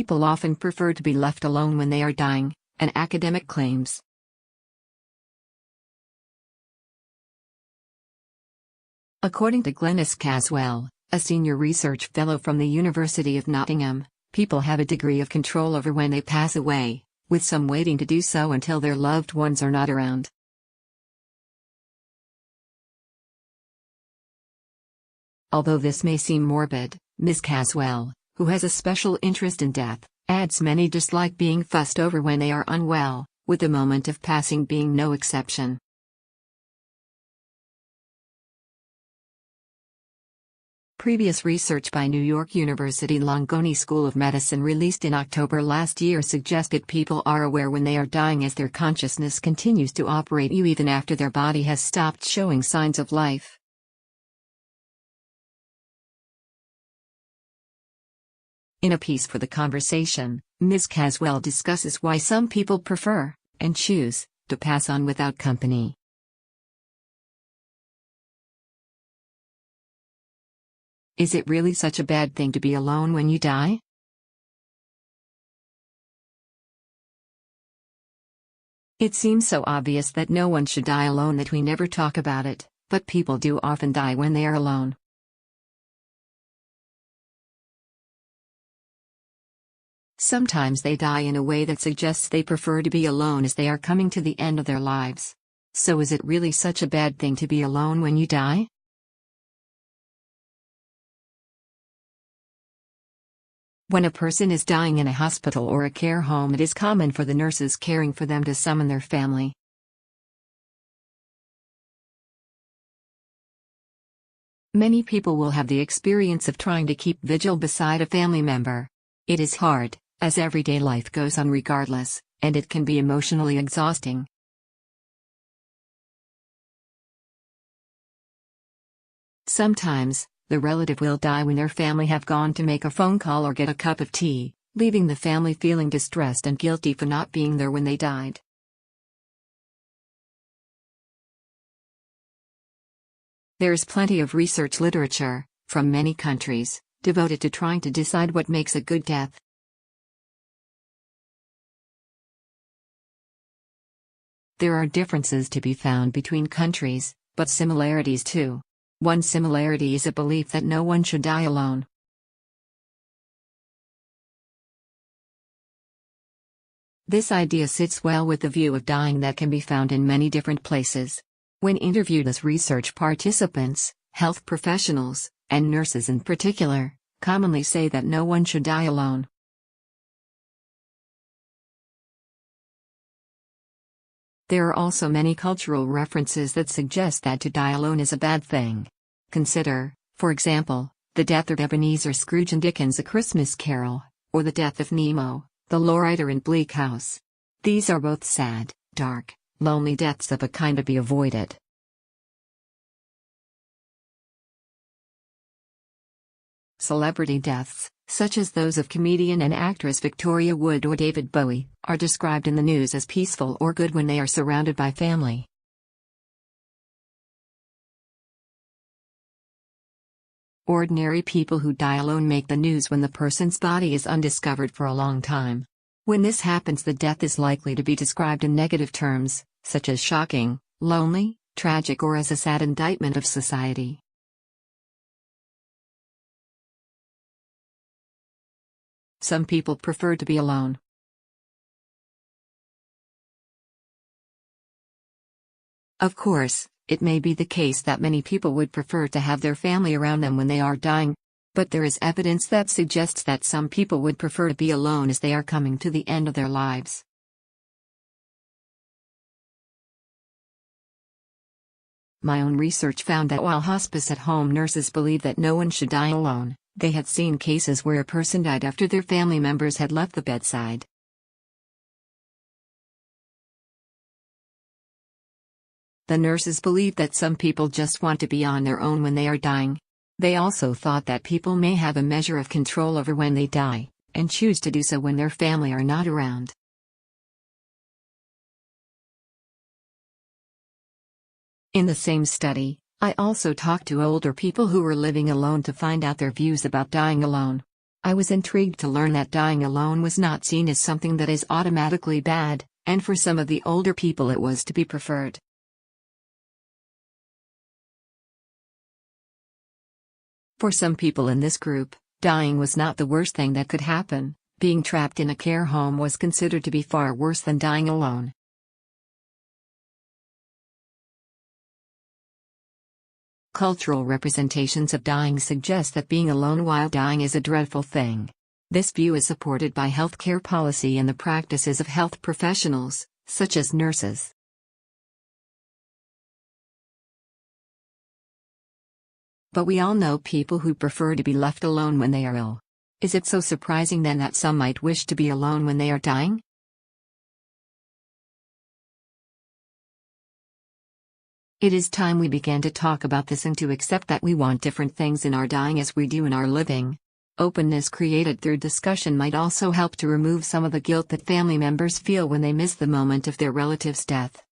people often prefer to be left alone when they are dying, an academic claims. According to Glenys Caswell, a senior research fellow from the University of Nottingham, people have a degree of control over when they pass away, with some waiting to do so until their loved ones are not around. Although this may seem morbid, Ms. Caswell, who has a special interest in death, adds many dislike being fussed over when they are unwell, with the moment of passing being no exception. Previous research by New York University Langone School of Medicine released in October last year suggested people are aware when they are dying as their consciousness continues to operate even after their body has stopped showing signs of life. In a piece for The Conversation, Ms. Caswell discusses why some people prefer, and choose, to pass on without company. Is it really such a bad thing to be alone when you die? It seems so obvious that no one should die alone that we never talk about it, but people do often die when they are alone. Sometimes they die in a way that suggests they prefer to be alone as they are coming to the end of their lives. So is it really such a bad thing to be alone when you die? When a person is dying in a hospital or a care home, it is common for the nurses caring for them to summon their family. Many people will have the experience of trying to keep vigil beside a family member. It is hard, as everyday life goes on regardless, and it can be emotionally exhausting. Sometimes, the relative will die when their family have gone to make a phone call or get a cup of tea, leaving the family feeling distressed and guilty for not being there when they died. There is plenty of research literature, from many countries, devoted to trying to decide what makes a good death. There are differences to be found between countries, but similarities too. One similarity is a belief that no one should die alone. This idea sits well with the view of dying that can be found in many different places. When interviewed as research participants, health professionals, and nurses in particular, commonly say that no one should die alone. There are also many cultural references that suggest that to die alone is a bad thing. Consider, for example, the death of Ebenezer Scrooge in Dickens' A Christmas Carol, or the death of Nemo, the lowrider in Bleak House. These are both sad, dark, lonely deaths of a kind to be avoided. Celebrity deaths, such as those of comedian and actress Victoria Wood or David Bowie, are described in the news as peaceful or good when they are surrounded by family. Ordinary people who die alone make the news when the person's body is undiscovered for a long time. When this happens, the death is likely to be described in negative terms, such as shocking, lonely, tragic, or as a sad indictment of society. Some people prefer to be alone. Of course, it may be the case that many people would prefer to have their family around them when they are dying, but there is evidence that suggests that some people would prefer to be alone as they are coming to the end of their lives. My own research found that while hospice at home nurses believe that no one should die alone, they had seen cases where a person died after their family members had left the bedside. The nurses believe that some people just want to be on their own when they are dying. They also thought that people may have a measure of control over when they die, and choose to do so when their family are not around. In the same study, I also talked to older people who were living alone to find out their views about dying alone. I was intrigued to learn that dying alone was not seen as something that is automatically bad, and for some of the older people it was to be preferred. For some people in this group, dying was not the worst thing that could happen. Being trapped in a care home was considered to be far worse than dying alone. Cultural representations of dying suggest that being alone while dying is a dreadful thing. This view is supported by healthcare policy and the practices of health professionals, such as nurses. But we all know people who prefer to be left alone when they are ill. Is it so surprising then that some might wish to be alone when they are dying? It is time we began to talk about this and to accept that we want different things in our dying as we do in our living. Openness created through discussion might also help to remove some of the guilt that family members feel when they miss the moment of their relative's death.